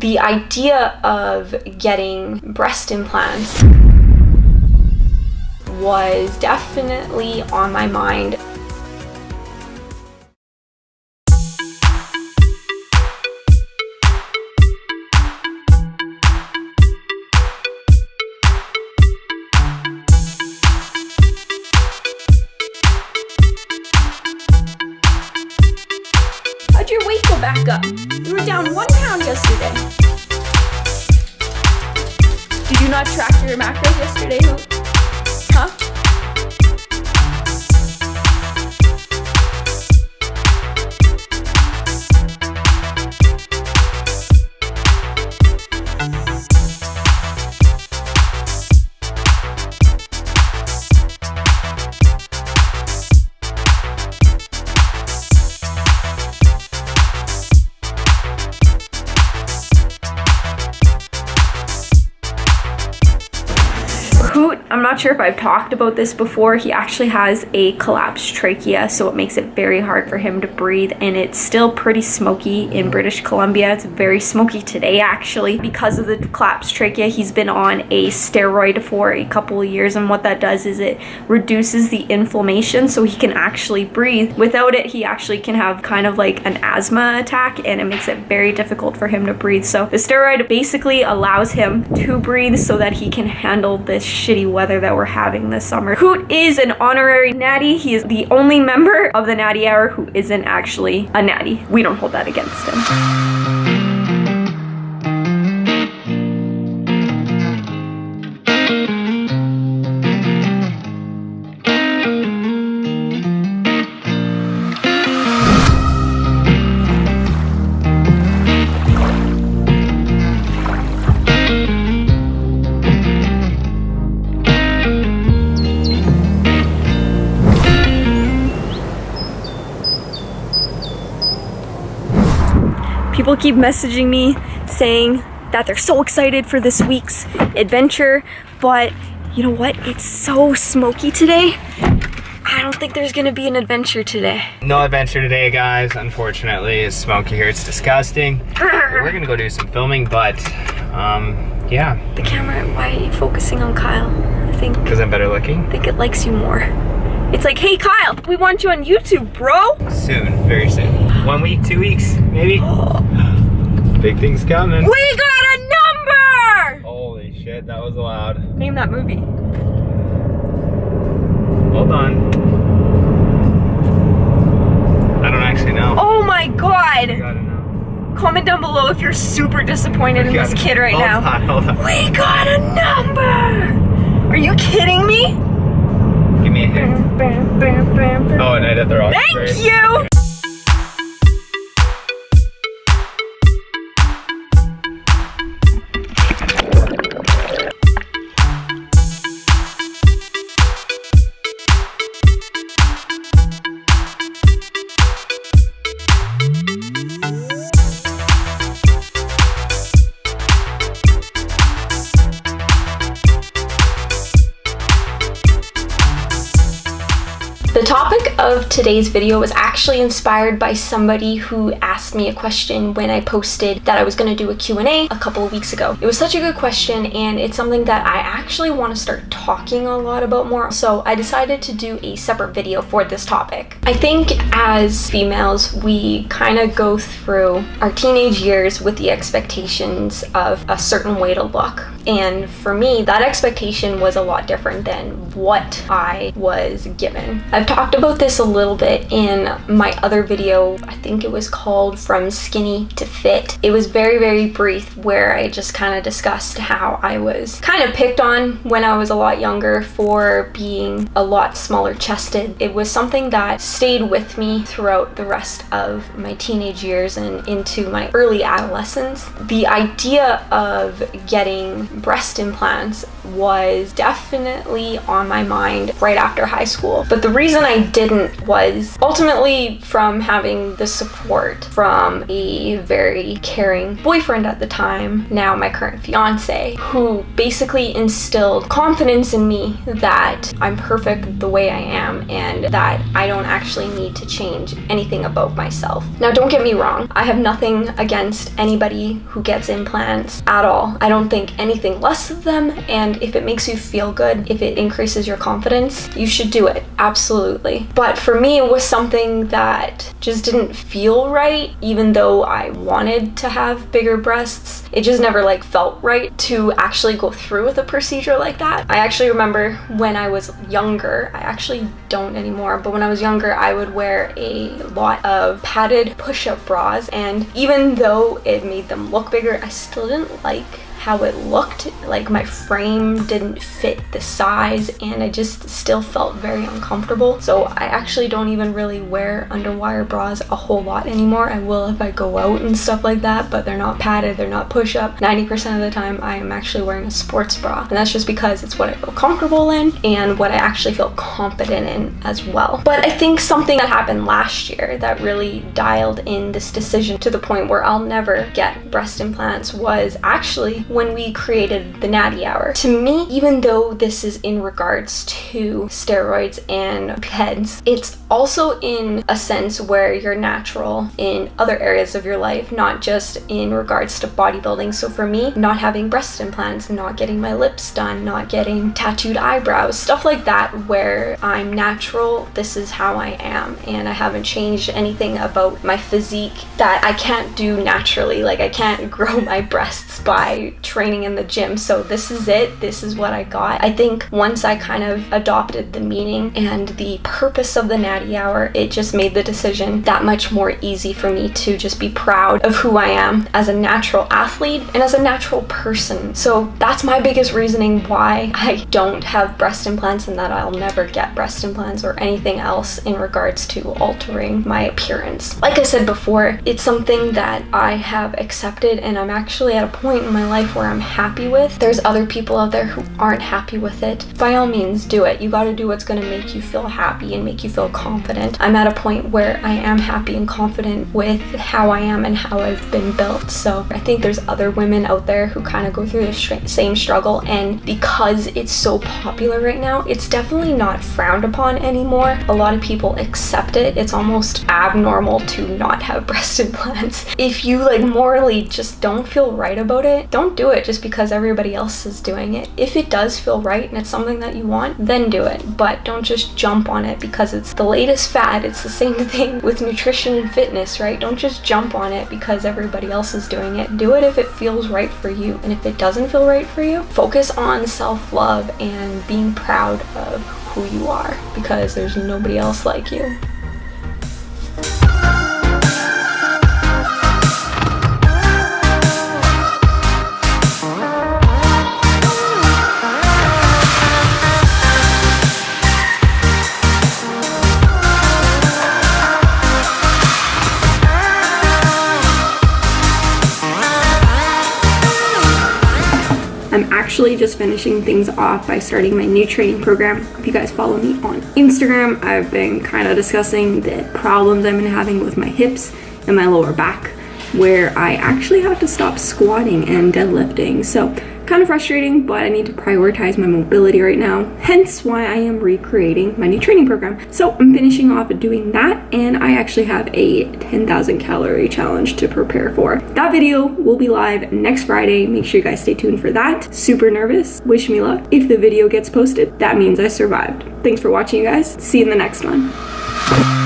The idea of getting breast implants was definitely on my mind. How'd your weight go back up? You were down 1 pound yesterday. Did you not track your macros yesterday? Huh? I'm not sure if I've talked about this before. He actually has a collapsed trachea, so it makes it very hard for him to breathe, and it's still pretty smoky in British Columbia. It's very smoky today, actually. Because of the collapsed trachea, he's been on a steroid for a couple of years, and what that does is it reduces the inflammation so he can actually breathe. Without it, he actually can have kind of like an asthma attack, and it makes it very difficult for him to breathe. So the steroid basically allows him to breathe so that he can handle this shitty weather that we're having this summer. Hoot is an honorary natty. He is the only member of the Natty Hour who isn't actually a natty. We don't hold that against him. People keep messaging me saying that they're so excited for this week's adventure, but you know what? It's so smoky today. I don't think there's gonna be an adventure today. No adventure today, guys. Unfortunately, it's smoky here. It's disgusting. We're gonna go do some filming, but yeah. The camera, why are you focusing on Kyle? I think because I'm better looking. I think it likes you more. It's like, hey Kyle, we want you on YouTube, bro. Soon, very soon. 1 week, 2 weeks, maybe. Big things coming. We got a number! Holy shit, that was loud. Name that movie. Hold on. I don't actually know. Oh my god! I gotta know. Comment down below if you're super disappointed in this kid right now. Hold on. We got a number! Are you kidding me? Give me a hint. Oh, and I did the wrong Thank phrase. you! The topic of today's video was actually inspired by somebody who asked me a question when I posted that I was going to do a Q&A a couple of weeks ago. It was such a good question, and it's something that I actually want to start talking a lot about more, so I decided to do a separate video for this topic. I think as females, we kind of go through our teenage years with the expectations of a certain way to look. And for me, that expectation was a lot different than what I was given. I've talked about this a little bit in my other video. I think it was called From Skinny to Fit. It was very, very brief, where I just kind of discussed how I was kind of picked on when I was a lot younger for being a lot smaller chested. It was something that stayed with me throughout the rest of my teenage years and into my early adolescence. The idea of getting breast implants was definitely on my mind right after high school. But the reason I didn't it was ultimately from having the support from a very caring boyfriend at the time, now my current fiance, who basically instilled confidence in me that I'm perfect the way I am and that I don't actually need to change anything about myself. Now, don't get me wrong, I have nothing against anybody who gets implants at all. I don't think anything less of them, and if it makes you feel good, if it increases your confidence, you should do it, absolutely. But for me, it was something that just didn't feel right, even though I wanted to have bigger breasts. It just never like felt right to actually go through with a procedure like that. I actually remember when I was younger, I actually don't anymore, but when I was younger, I would wear a lot of padded push-up bras, and even though it made them look bigger, I still didn't like how it looked. Like my frame didn't fit the size, and I just still felt very uncomfortable. So I actually don't even really wear underwire bras a whole lot anymore. I will if I go out and stuff like that, but they're not padded, they're not push-up. 90% of the time I am actually wearing a sports bra, and that's just because it's what I feel comfortable in and what I actually feel confident in as well. But I think something that happened last year that really dialed in this decision to the point where I'll never get breast implants was actually when we created the Natty Hour. To me, even though this is in regards to steroids and PEDs, it's also in a sense where you're natural in other areas of your life, not just in regards to bodybuilding. So for me, not having breast implants, not getting my lips done, not getting tattooed eyebrows, stuff like that, where I'm natural, this is how I am, and I haven't changed anything about my physique that I can't do naturally. Like I can't grow my breasts by training in the gym. So this is it. This is what I got. I think once I kind of adopted the meaning and the purpose of the Natty Hour, it just made the decision that much more easy for me to just be proud of who I am as a natural athlete and as a natural person. So that's my biggest reasoning why I don't have breast implants and that I'll never get breast implants or anything else in regards to altering my appearance. Like I said before, it's something that I have accepted, and I'm actually at a point in my life where I'm happy with. There's other people out there who aren't happy with it. By all means, do it. You got to do what's going to make you feel happy and make you feel confident. I'm at a point where I am happy and confident with how I am and how I've been built. So I think there's other women out there who kind of go through the same struggle, and because it's so popular right now, it's definitely not frowned upon anymore. A lot of people accept it. It's almost abnormal to not have breast implants. If you like morally just don't feel right about it, don't do it just because everybody else is doing it. If it does feel right and it's something that you want, then do it. But don't just jump on it because it's the latest fad. It's the same thing with nutrition and fitness, right? Don't just jump on it because everybody else is doing it. Do it if it feels right for you. And if it doesn't feel right for you, focus on self-love and being proud of who you are, because there's nobody else like you. I'm actually just finishing things off by starting my new training program. If you guys follow me on Instagram, I've been kind of discussing the problems I've been having with my hips and my lower back, where I actually have to stop squatting and deadlifting. So kind of frustrating, but I need to prioritize my mobility right now, hence why I am recreating my new training program. So I'm finishing off doing that, and I actually have a 10,000 calorie challenge to prepare for. That video will be live next Friday. Make sure you guys stay tuned for that. Super nervous. Wish me luck. If the video gets posted, that means I survived. Thanks for watching, you guys. See you in the next one.